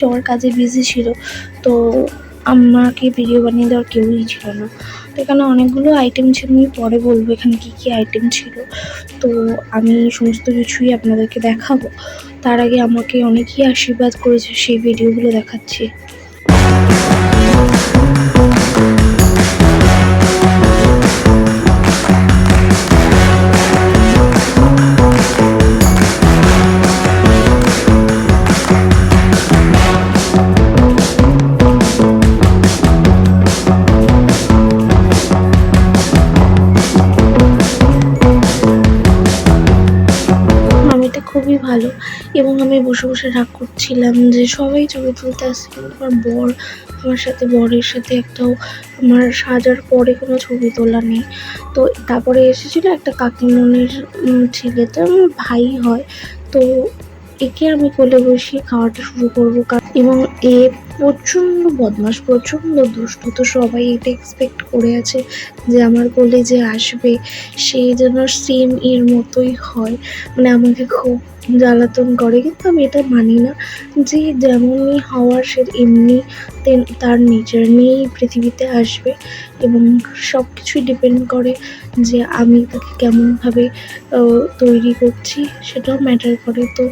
সবার কাজে বিজি ছিল, তো আমাকে ভিডিও বানিয়ে দেওয়ার কেউই ছিল না। তো এখানে অনেকগুলো আইটেম ছিল, আমি পরে বলবো এখানে কী কী আইটেম ছিল। তো আমি সমস্ত কিছুই আপনাদেরকে দেখাবো। তার আগে আমাকে অনেকেই আশীর্বাদ করেছে, সেই ভিডিওগুলো দেখাচ্ছি। মামিটা খুবই ভালো, এবং আমি বসে বসে রাগ করছিলাম যে সবাই ছবি তুলতে আসছে, কিন্তু আমার বরের সাথে একটাও আমার সাজার পরে কোনো ছবি তোলা নেই। তো তারপরে এসেছিল একটা কাকিমুনির ছেলে, তো আমার ভাই হয়। তো একে আমি কোলে বসিয়ে খাওয়াটা শুরু করবো, এবং এ প্রচণ্ড বদমাস, প্রচণ্ড দুষ্টু। তো সবাই এটা এক্সপেক্ট করে আছে যে আমার কোলে যে আসবে সে যেন সেম এর মতোই হয়, মানে আমাকে খুব জ্বালাতন করে। কিন্তু আমি এটা মানি না, যে যেমনই হওয়ার সে এমনি তার নেচার নিয়েই পৃথিবীতে আসবে, এবং সব কিছুই ডিপেন্ড করে যে আমি তাকে কেমনভাবে তৈরি করছি, সেটাও ম্যাটার করে। তো